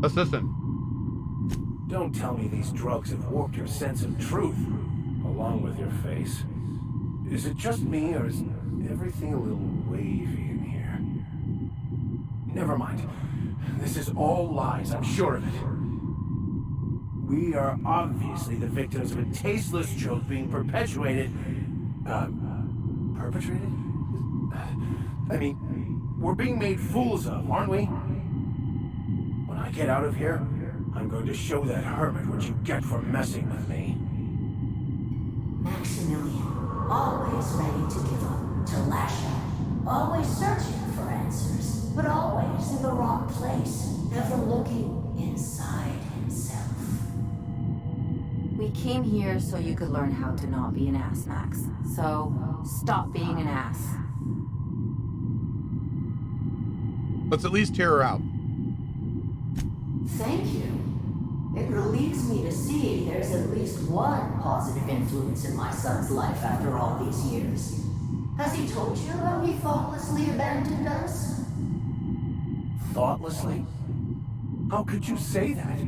Assistant. Don't tell me these drugs have warped your sense of truth, along with your face. Is it just me, or is everything a little wavy in here? Never mind. This is all lies, I'm sure of it. We are obviously the victims of a tasteless joke being perpetuated. Perpetrated? I mean, we're being made fools of, aren't we? When I get out of here, I'm going to show that hermit what you get for messing with me. Maximilian, always ready to give up, to lash out, always searching for answers, but always in the wrong place, never looking inside himself. We came here so you could learn how to not be an ass, Max. So, stop being an ass. Let's at least hear her out. Thank you. It relieves me to see there's at least one positive influence in my son's life after all these years. Has he told you how he thoughtlessly abandoned us? Thoughtlessly? How could you say that?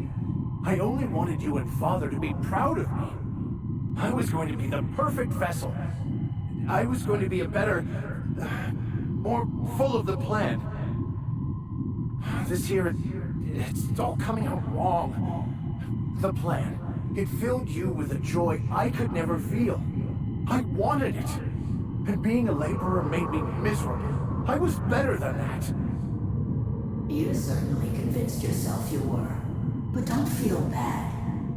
I only wanted you and Father to be proud of me. I was going to be the perfect vessel. I was going to be a better, more full of the plan. This here, it's all coming out wrong. The plan, it filled you with a joy I could never feel. I wanted it. And being a laborer made me miserable. I was better than that. You certainly convinced yourself you were. But don't feel bad.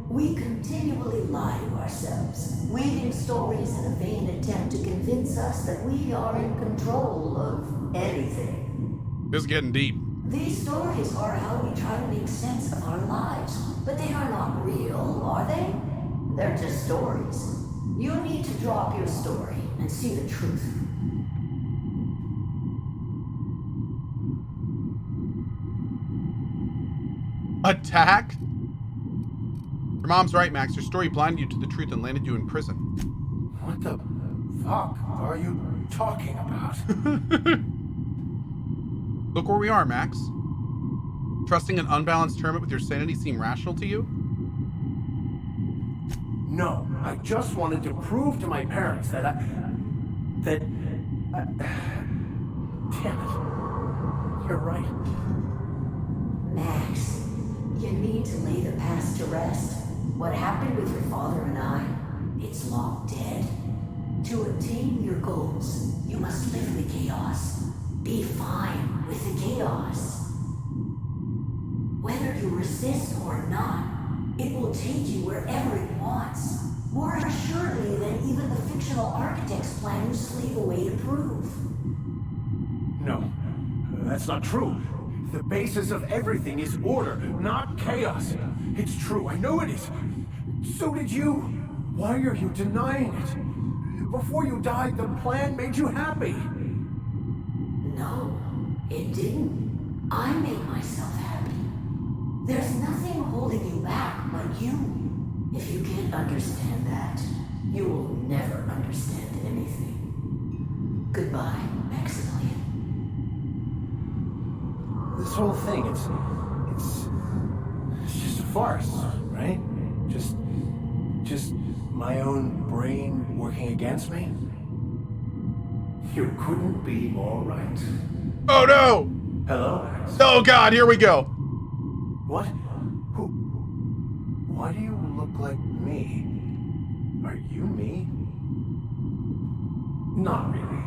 We continually lie to ourselves, weaving stories in a vain attempt to convince us that we are in control of anything. This is getting deep. These stories are how we try to make sense of our lives, but they are not real, are they? They're just stories. You need to drop your story and see the truth. Attack? Your mom's right, Max. Your story blinded you to the truth and landed you in prison. What the fuck are you talking about? Look where we are, Max. Trusting an unbalanced hermit with your sanity seem rational to you? No, I just wanted to prove to my parents that damn it. You're right. Max, you need to lay the past to rest. What happened with your father and I, it's long dead. To attain your goals, you must live in the chaos. Be fine with the chaos. Whether you resist or not, it will take you wherever it wants. More assuredly than even the fictional architect's plan you slave away to prove. No, that's not true. The basis of everything is order, not chaos. It's true, I know it is. So did you. Why are you denying it? Before you died, the plan made you happy. No, it didn't. I made myself happy. There's nothing holding you back but you. If you can't understand that, you will never understand anything. Goodbye, Maximilian. This whole thing, it's just a farce, right? Just my own brain working against me? You couldn't be more right. Oh no! Hello, Max. Oh god, here we go. What? Who? Why do you look like me? Are you me? Not really.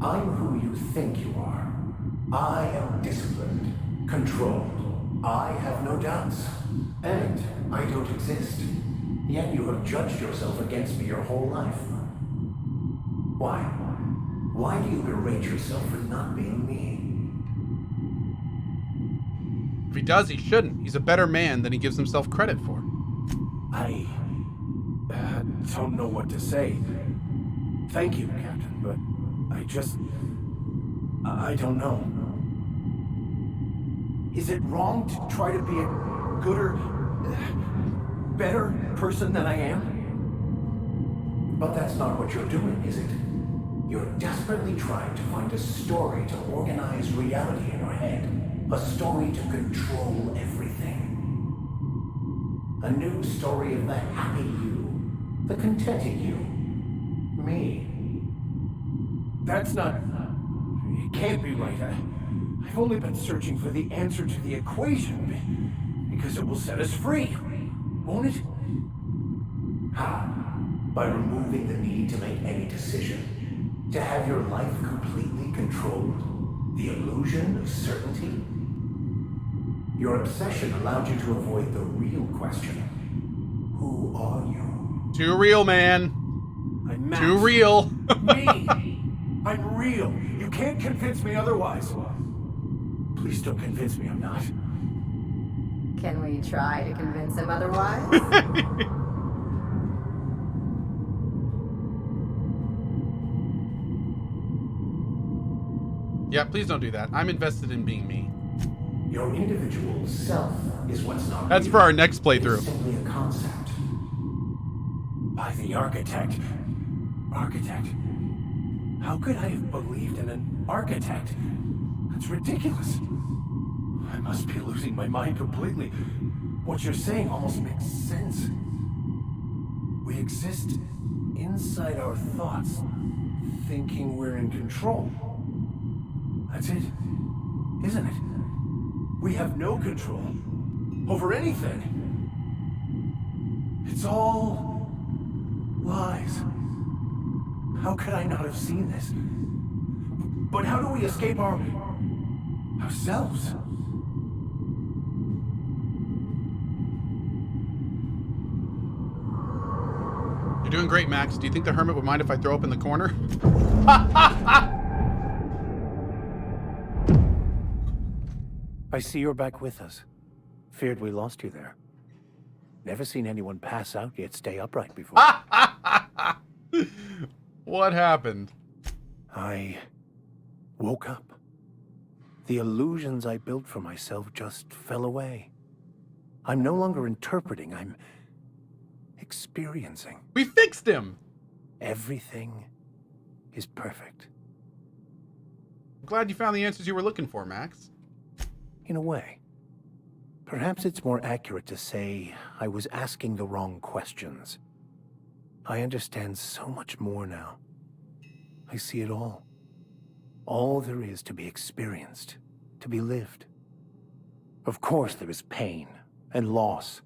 I'm who you think you are. I am disciplined, controlled. I have no doubts. And I don't exist. Yet you have judged yourself against me your whole life. Why? Why do you berate yourself for not being me? If he does, he shouldn't. He's a better man than he gives himself credit for. I don't know what to say. Thank you, Captain, but I don't know. Is it wrong to try to be a gooder, better person than I am? But that's not what you're doing, is it? You're desperately trying to find a story to organize reality in your head. A story to control everything. A new story of the happy you, the contented you. Me. That's not... It can't be right. I've only been searching for the answer to the equation because it will set us free, won't it? How? By removing the need to make any decision, to have your life completely controlled, the illusion of certainty. Your obsession allowed you to avoid the real question. Who are you? Too real, man. I'm Max. Too real. Me! I'm real. You can't convince me otherwise. Please don't convince me I'm not. Can we try to convince him otherwise? Yeah, please don't do that. I'm invested in being me. Your individual self is what's not That's real. for our next It's playthrough. simply a concept. By the architect. Architect? How could I have believed in an architect? That's ridiculous. I must be losing my mind completely. What you're saying almost makes sense. We exist inside our thoughts, thinking we're in control. That's it, isn't it? We have no control over anything. It's all lies. How could I not have seen this? But how do we escape ourselves? You're doing great, Max. Do you think the hermit would mind if I throw up in the corner? I see you're back with us. Feared we lost you there. Never seen anyone pass out yet stay upright before. What happened? I woke up. The illusions I built for myself just fell away. I'm no longer interpreting, I'm experiencing. We fixed him. Everything is perfect. I'm glad you found the answers you were looking for, Max. In a way. Perhaps it's more accurate to say I was asking the wrong questions. I understand so much more now. I see it all. All there is to be experienced, to be lived. Of course there is pain and loss,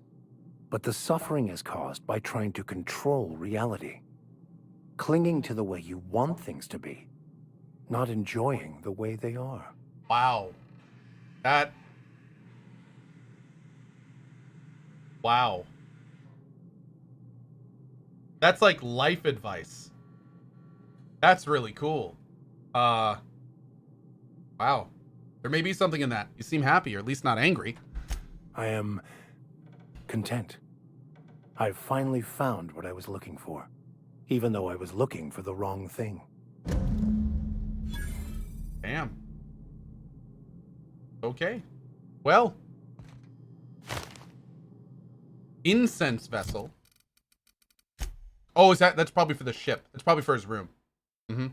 but the suffering is caused by trying to control reality. Clinging to the way you want things to be, not enjoying the way they are. Wow. That... Wow. That's like life advice. That's really cool. Wow. There may be something in that. You seem happy, or at least not angry. I am content. I've finally found what I was looking for, even though I was looking for the wrong thing. Damn. Okay. Well. Incense vessel. Oh, that's probably for the ship. That's probably for his room. Mm-hmm.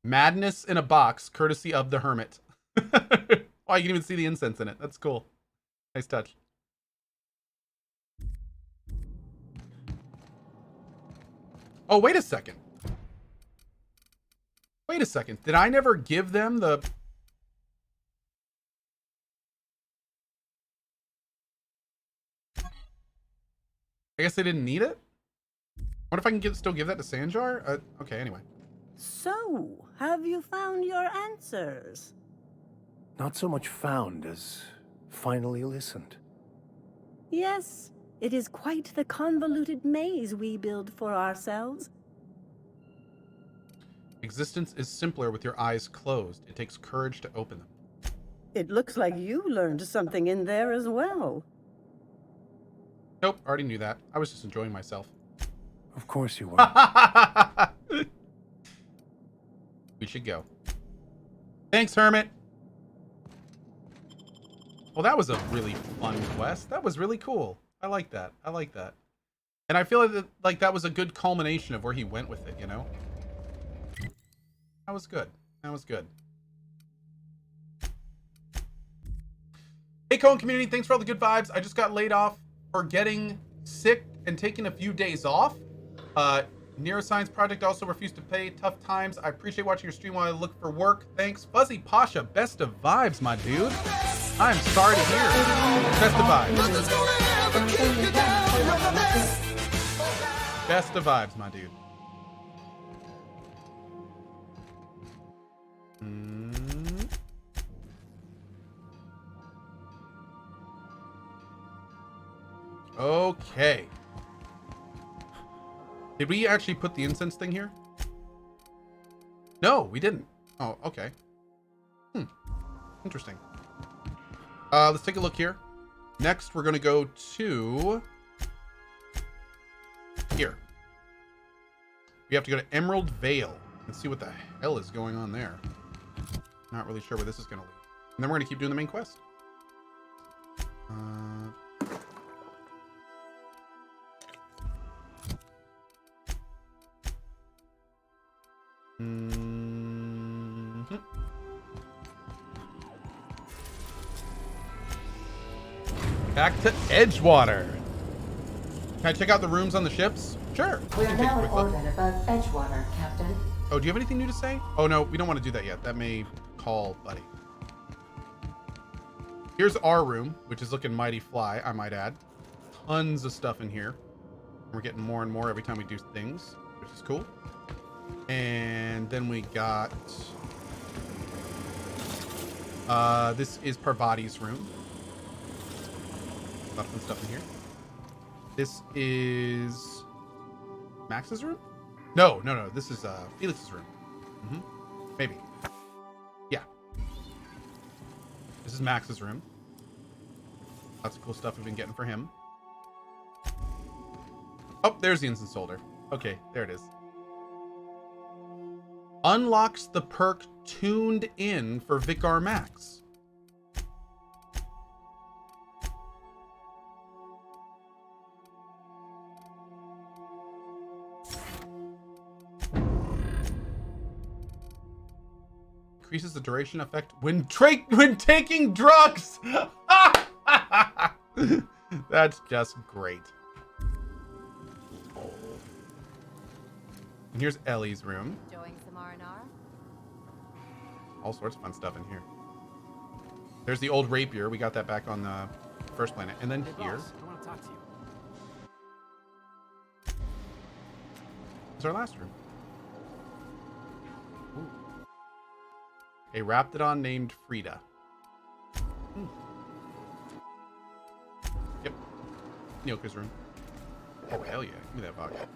Madness in a box, courtesy of the hermit. Oh, you can even see the incense in it. That's cool. Nice touch. Oh, wait a second. Wait a second. Did I never give them the... I guess they didn't need it? What if I can still give that to Sanjar? Okay, anyway. So, have you found your answers? Not so much found as finally listened. Yes, it is quite the convoluted maze we build for ourselves. Existence is simpler with your eyes closed. It takes courage to open them. It looks like you learned something in there as well. Nope, already knew that. I was just enjoying myself. Of course you were. We should go. Thanks, Hermit. Well, that was a really fun quest. That was really cool. I like that. I like that. And I feel like that was a good culmination of where he went with it, you know? That was good. That was good. Hey, Cohen community, thanks for all the good vibes. I just got laid off for getting sick and taking a few days off. Neuroscience Project also refused to pay. Tough times. I appreciate watching your stream while I look for work. Thanks. Fuzzy Pasha, best of vibes, my dude. I'm sorry to hear. Best of vibes. Best of vibes, my dude. Okay. Did we actually put the incense thing here? No, we didn't. Oh, okay. Interesting. Let's take a look here. Next, we're going to go to here. We have to go to Emerald Vale and see what the hell is going on there. Not really sure where this is going to lead. And then we're going to keep doing the main quest. Back to Edgewater. Can I check out the rooms on the ships? Sure. We're now in orbit above Edgewater, Captain. Oh, do you have anything new to say? Oh, no, we don't want to do that yet. That may call Buddy. Here's our room, which is looking mighty fly, I might add. Tons of stuff in here. We're getting more and more every time we do things, which is cool. And then we got... this is Parvati's room. A lot of fun stuff in here. This is... Max's room? No. This is Felix's room. Maybe. Yeah. This is Max's room. Lots of cool stuff we've been getting for him. Oh, there's the incense holder. Okay, there it is. Unlocks the perk Tuned In for Vicar Max. Increases the duration effect when taking drugs. That's just great. And here's Ellie's room. Enjoying some R&R? All sorts of fun stuff in here. There's the old rapier. We got that back on the first planet. And then here. Boss, I want to talk to you. is our last room. Ooh. A Raptidon named Frida. Yep. Nyoka's room. Oh, hell yeah. Give me that vodka.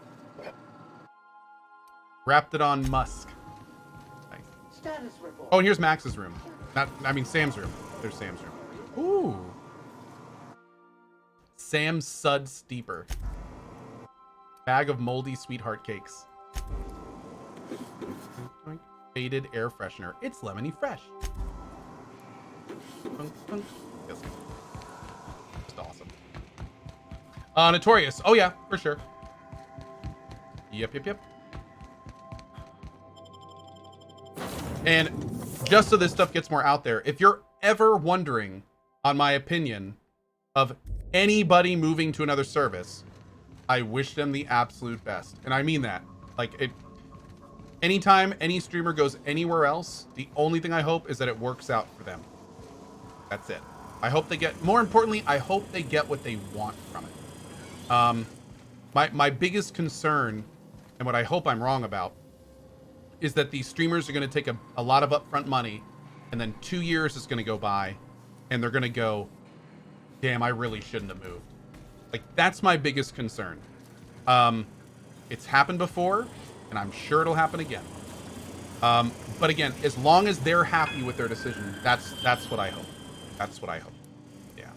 Raptidon Musk. Nice. Status report. Oh, and here's Max's room. Sam's room. There's Sam's room. Ooh. Sam's Sud Steeper. Bag of moldy sweetheart cakes. Faded air freshener. It's lemony fresh. Yes. Just awesome. Notorious. Oh yeah, for sure. Yep. And just so this stuff gets more out there, if you're ever wondering on my opinion of anybody moving to another service, I wish them the absolute best. And I mean that. Like, anytime any streamer goes anywhere else, the only thing I hope is that it works out for them. That's it. I hope they get, more importantly, I hope they get what they want from it. My biggest concern, and what I hope I'm wrong about, is that these streamers are going to take a lot of upfront money, and then 2 years is going to go by, and they're going to go, damn, I really shouldn't have moved. Like, that's my biggest concern. It's happened before, and I'm sure it'll happen again. But again, as long as they're happy with their decision, that's what I hope. That's what I hope. Yeah.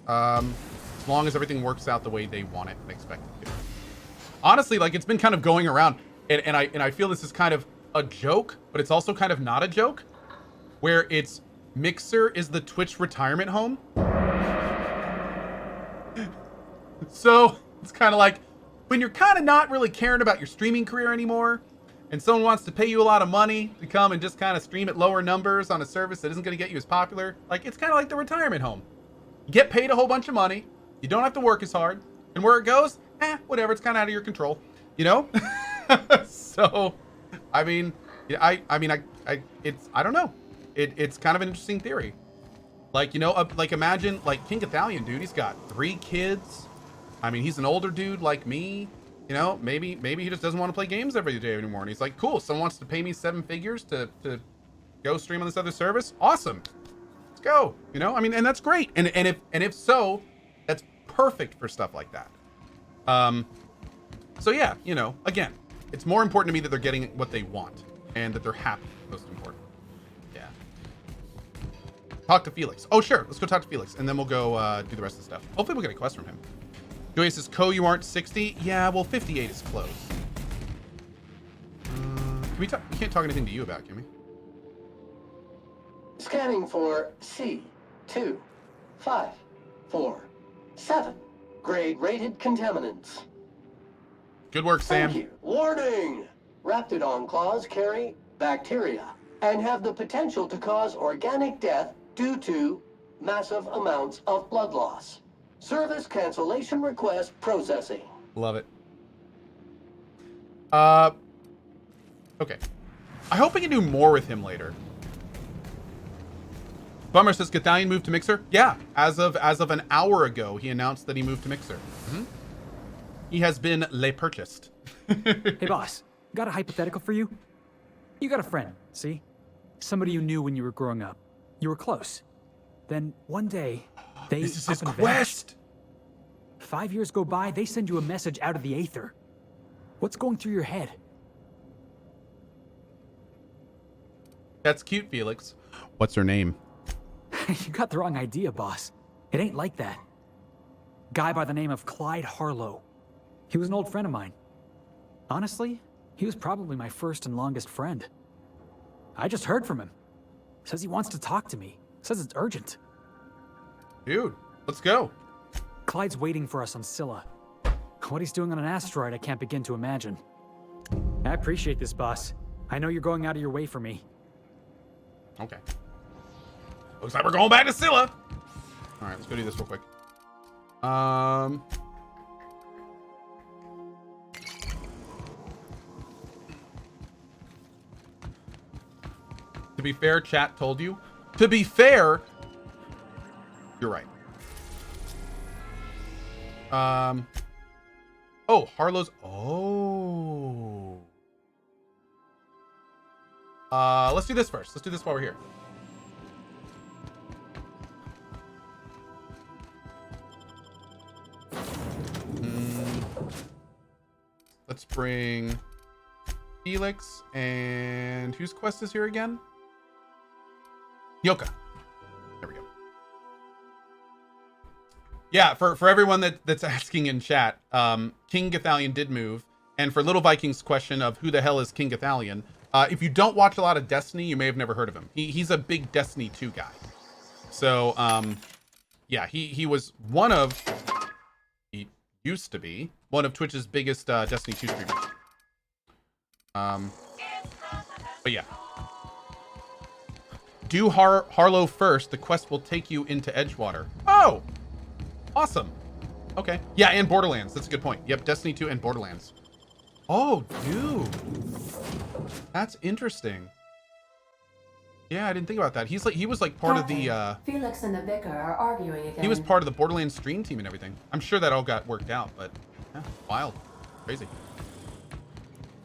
As long as everything works out the way they want it and expect it to. Honestly, like, it's been kind of going around, and I feel this is kind of a joke, but it's also kind of not a joke, where it's Mixer is the Twitch retirement home. So it's kind of like when you're kind of not really caring about your streaming career anymore, and someone wants to pay you a lot of money to come and just kind of stream at lower numbers on a service that isn't going to get you as popular. Like, it's kind of like the retirement home. You get paid a whole bunch of money. You don't have to work as hard. And where it goes, whatever. It's kind of out of your control, you know? So, I mean, I don't know. It's kind of an interesting theory. Like, you know, like imagine like King Ithalian, dude. He's got 3 kids. I mean, he's an older dude like me. You know, maybe he just doesn't want to play games every day anymore. And he's like, cool, someone wants to pay me 7 figures to go stream on this other service. Awesome. Let's go. You know, I mean, and that's great. And if so, that's perfect for stuff like that. So yeah, you know, again, it's more important to me that they're getting what they want and that they're happy. Most important. Yeah. Talk to Felix. Oh, sure. Let's go talk to Felix and then we'll go do the rest of the stuff. Hopefully we'll get a quest from him. Joey says, you aren't 60? Yeah, well, 58 is close. Can we talk? We can't talk anything to you about, can we? Scanning for C2547. Grade rated contaminants. Good work, Sam. Thank you. Warning! Raptidon claws carry bacteria and have the potential to cause organic death due to massive amounts of blood loss. Service cancellation request processing. Love it. Okay. I hope we can do more with him later. Bummer says Gathalion moved to Mixer. Yeah, as of an hour ago, he announced that he moved to Mixer. He has been purchased. Hey boss, got a hypothetical for you? You got a friend, see? Somebody you knew when you were growing up. You were close. Then one day, they This is his up and quest. vanished. 5 years go by, they send you a message out of the aether. What's going through your head? That's cute, Felix. What's her name? You got the wrong idea, boss. It ain't like that. Guy by the name of Clyde Harlow. He was an old friend of mine. Honestly, he was probably my first and longest friend. I just heard from him. Says he wants to talk to me. Says it's urgent. Dude, let's go. Clyde's waiting for us on Scylla. What he's doing on an asteroid, I can't begin to imagine. I appreciate this, boss. I know you're going out of your way for me. Okay. Looks like we're going back to Scylla. All right, let's go do this real quick. To be fair, chat told you. To be fair, you're right. Oh, Harlow's. Oh. Let's do this first. Let's do this while we're here. Let's bring Felix and whose quest is here again? Yoka. There we go. Yeah, for everyone that's asking in chat, King Gathalion did move. And for Little Viking's question of who the hell is King Gathalion, if you don't watch a lot of Destiny, you may have never heard of him. He's a big Destiny 2 guy. So, yeah, he was he used to be one of Twitch's biggest Destiny 2 streamers. But yeah. Do Harlow first. The quest will take you into Edgewater. Oh! Awesome. Okay. Yeah, and Borderlands. That's a good point. Yep, Destiny 2 and Borderlands. Oh, dude. That's interesting. Yeah, I didn't think about that. He was like part of the Felix and the Vicar are arguing again. he was part of the Borderlands stream team and everything. I'm sure that all got worked out, but yeah, wild. Crazy.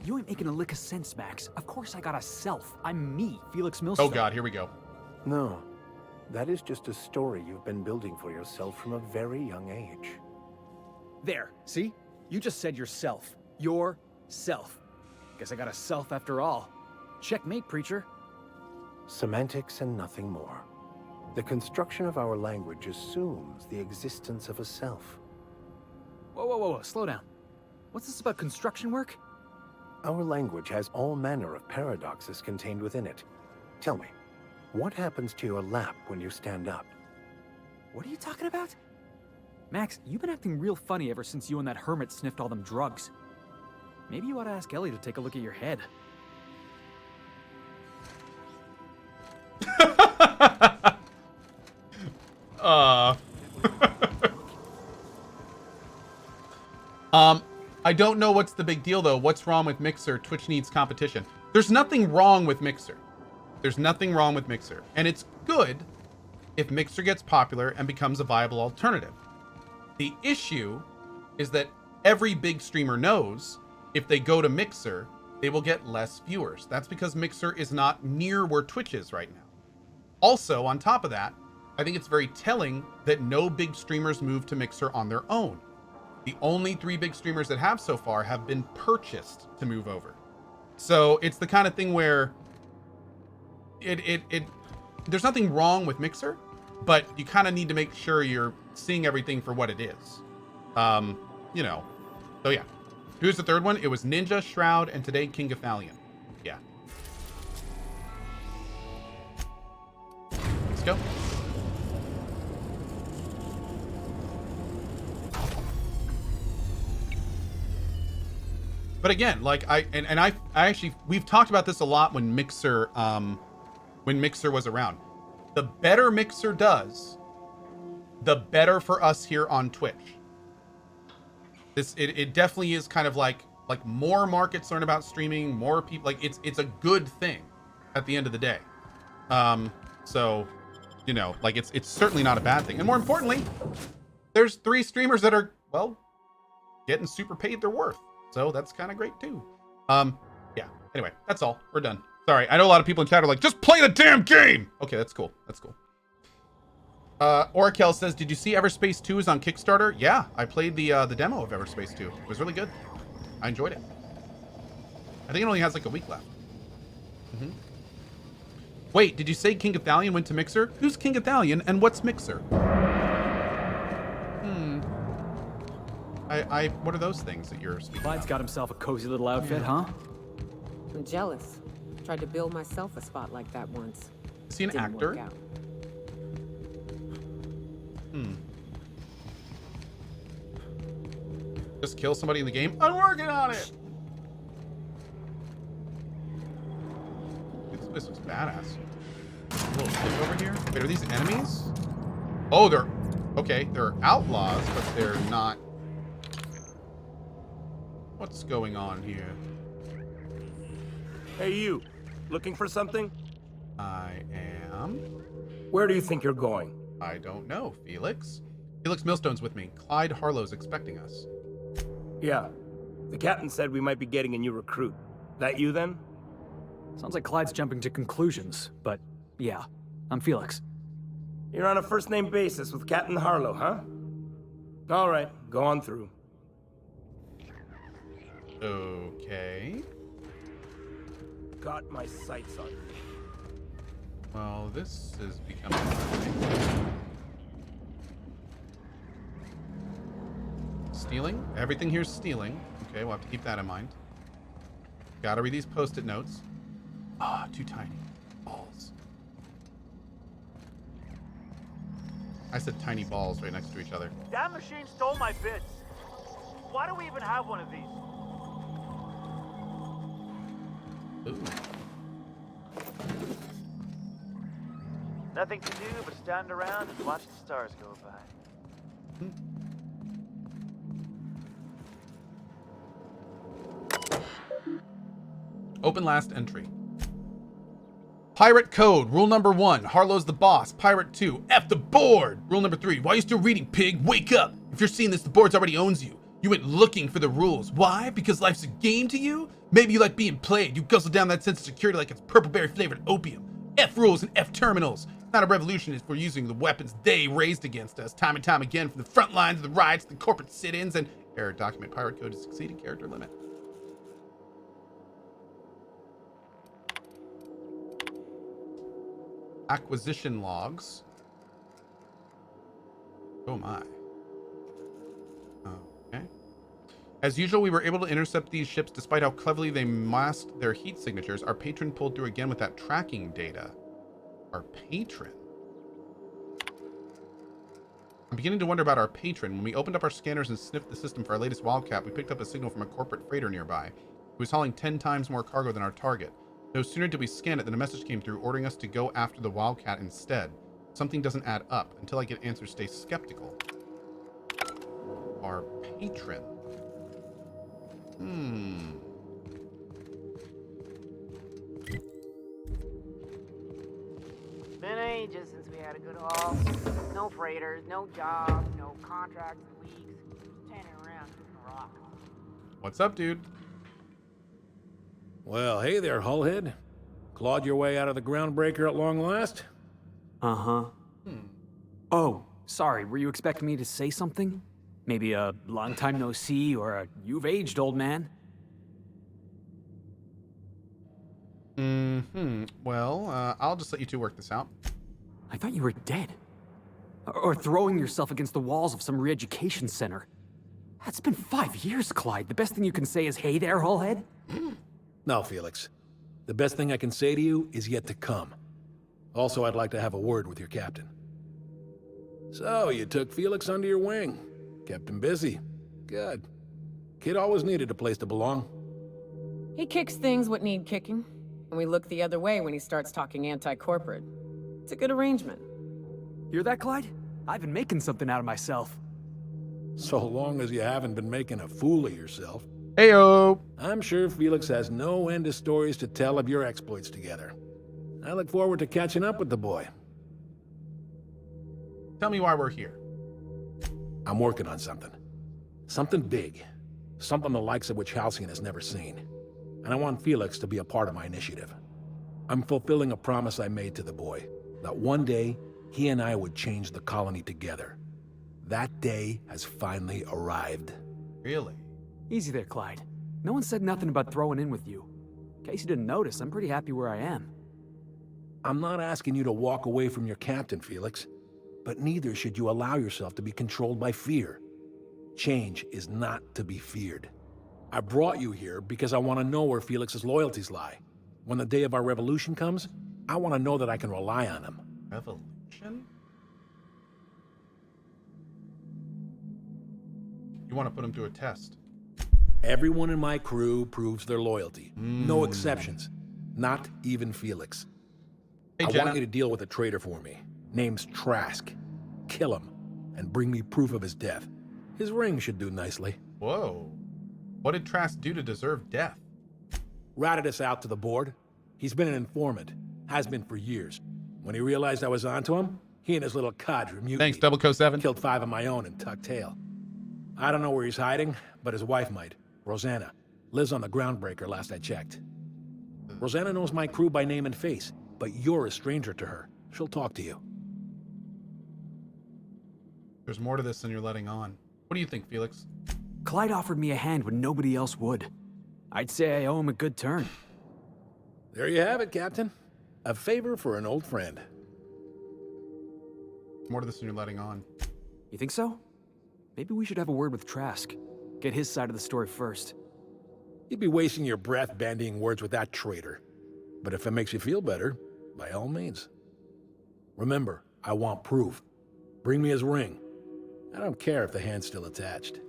You ain't making a lick of sense, Max. Of course I got a self. I'm me, Felix Milstone. Oh god, here we go. No, that is just a story you've been building for yourself from a very young age. There, see? You just said yourself. Yourself. Guess I got a self after all. Checkmate, preacher. Semantics and nothing more. The construction of our language assumes the existence of a self. Whoa, slow down. What's this about construction work? Our language has all manner of paradoxes contained within it. Tell me, what happens to your lap when you stand up? What are you talking about? Max, you've been acting real funny ever since you and that hermit sniffed all them drugs. Maybe you ought to ask Ellie to take a look at your head. I don't know what's the big deal though. What's wrong with Mixer? Twitch needs competition. There's nothing wrong with Mixer. There's nothing wrong with Mixer. And it's good if Mixer gets popular and becomes a viable alternative. The issue is that every big streamer knows if they go to Mixer, they will get less viewers. That's because Mixer is not near where Twitch is right now. Also, on top of that, I think it's very telling that no big streamers move to Mixer on their own. The only 3 big streamers that have so far have been purchased to move over. So it's the kind of thing where there's nothing wrong with Mixer, but you kind of need to make sure you're seeing everything for what it is. You know, so yeah. Who's the third one? It was Ninja, Shroud, and today King Gathalion. Yeah. Let's go. But again, like I actually, we've talked about this a lot when Mixer was around. The better Mixer does, the better for us here on Twitch. It definitely is kind of like more markets learn about streaming, more people, like it's a good thing at the end of the day. So, you know, like it's certainly not a bad thing. And more importantly, there's 3 streamers that are, well, getting super paid their worth. So that's kind of great too. Yeah. Anyway, that's all. We're done. Sorry. I know a lot of people in chat are like, just play the damn game. Okay, that's cool. That's cool. Orakel says, did you see Everspace 2 is on Kickstarter? Yeah, I played the demo of Everspace 2. It was really good. I enjoyed it. I think it only has like a week left. Wait, did you say King Gathalion went to Mixer? Who's King Gathalion and what's Mixer? What are those things that you're speaking Clyde's about? got himself a cozy little outfit, huh? I'm jealous. Tried to build myself a spot like that once. Is he an Didn't actor? work out. Just kill somebody in the game? I'm working on it! This looks badass. A little flip over here. Wait, are these enemies? Oh, they're... Okay, they're outlaws, but they're not... What's going on here? Hey, you. Looking for something? I am... Where do you think you're going? I don't know, Felix. Felix Millstone's with me. Clyde Harlow's expecting us. Yeah. The captain said we might be getting a new recruit. That you, then? Sounds like Clyde's jumping to conclusions, but yeah, I'm Felix. You're on a first-name basis with Captain Harlow, huh? All right, go on through. Okay. Got my sights on you. Well, this is becoming interesting. Stealing? Everything here's stealing. Okay, we'll have to keep that in mind. Gotta read these post-it notes. Ah, too tiny. Balls. I said tiny balls right next to each other. That machine stole my bits. Why do we even have one of these? Ooh. Nothing to do but stand around and watch the stars go by. Open last entry. Pirate code. Rule number 1. Harlow's the boss. Pirate 2. F the board. Rule number 3. Why are you still reading, pig? Wake up. If you're seeing this, the board's already owns you. You went looking for the rules. Why? Because life's a game to you? Maybe you like being played. You guzzle down that sense of security like it's purple berry flavored opium. F rules and F terminals. It's not a revolution if we're using the weapons they raised against us time and time again from the front lines of the riots, the corporate sit-ins, and error document pirate code to succeed in character limit. Acquisition logs. Oh my. Okay. As usual, we were able to intercept these ships despite how cleverly they masked their heat signatures. Our patron pulled through again with that tracking data. Our patron? I'm beginning to wonder about our patron. When we opened up our scanners and sniffed the system for our latest Wildcat, we picked up a signal from a corporate freighter nearby. It was hauling 10 times more cargo than our target. No sooner did we scan it than a message came through ordering us to go after the Wildcat instead. Something doesn't add up. Until I get answers, stay skeptical. Our patron. Hmm. Been ages since we had a good haul. No freighters, no jobs, no contracts in weeks. Just standing around shooting rocks. What's up, dude? Well, hey there, Hullhead. Clawed your way out of the groundbreaker at long last? Uh-huh. Oh, sorry, were you expecting me to say something? Maybe a long time no see, or a you've aged, old man? Well, I'll just let you two work this out. I thought you were dead. Or throwing yourself against the walls of some re-education center. That's been 5 years, Clyde. The best thing you can say is, hey there, Hullhead? No, Felix. The best thing I can say to you is yet to come. Also, I'd like to have a word with your captain. So, you took Felix under your wing. Kept him busy. Good. Kid always needed a place to belong. He kicks things what need kicking, and we look the other way when he starts talking anti-corporate. It's a good arrangement. Hear that, Clyde? I've been making something out of myself. So long as you haven't been making a fool of yourself. Heyo! I'm sure Felix has no end of stories to tell of your exploits together. I look forward to catching up with the boy. Tell me why we're here. I'm working on something. Something big. Something the likes of which Halcyon has never seen. And I want Felix to be a part of my initiative. I'm fulfilling a promise I made to the boy, that one day he and I would change the colony together. That day has finally arrived. Really? Easy there, Clyde. No one said nothing about throwing in with you. In case you didn't notice, I'm pretty happy where I am. I'm not asking you to walk away from your captain, Felix. But neither should you allow yourself to be controlled by fear. Change is not to be feared. I brought you here because I want to know where Felix's loyalties lie. When the day of our revolution comes, I want to know that I can rely on him. Revolution? You want to put him to a test? Everyone in my crew proves their loyalty. No exceptions. Not even Felix. Hey, I Jenna. want you to deal with a traitor for me. Name's Trask. Kill him, and bring me proof of his death. His ring should do nicely. Whoa. What did Trask do to deserve death? Ratted us out to the board. He's been an informant. Has been for years. When he realized I was onto him, he and his little cadre mutinied. Thanks, Double Co 7. Killed 5 of my own and tucked tail. I don't know where he's hiding, but his wife might. Rosanna. Lives on the groundbreaker last I checked. Rosanna knows my crew by name and face, but you're a stranger to her. She'll talk to you. There's more to this than you're letting on. What do you think, Felix? Clyde offered me a hand when nobody else would. I'd say I owe him a good turn. There you have it, Captain. A favor for an old friend. More to this than you're letting on. You think so? Maybe we should have a word with Trask. Get his side of the story first. You'd be wasting your breath bandying words with that traitor. But if it makes you feel better, by all means. Remember, I want proof. Bring me his ring. I don't care if the hand's still attached.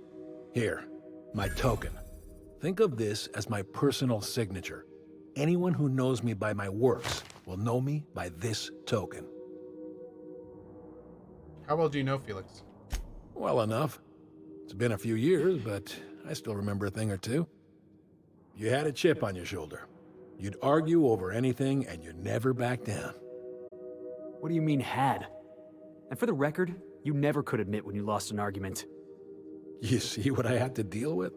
Here, my token. Think of this as my personal signature. Anyone who knows me by my works will know me by this token. How well do you know Felix? Well enough. It's been a few years, but I still remember a thing or two. You had a chip on your shoulder. You'd argue over anything, and you'd never back down. What do you mean, had? And for the record, you never could admit when you lost an argument. You see what I had to deal with?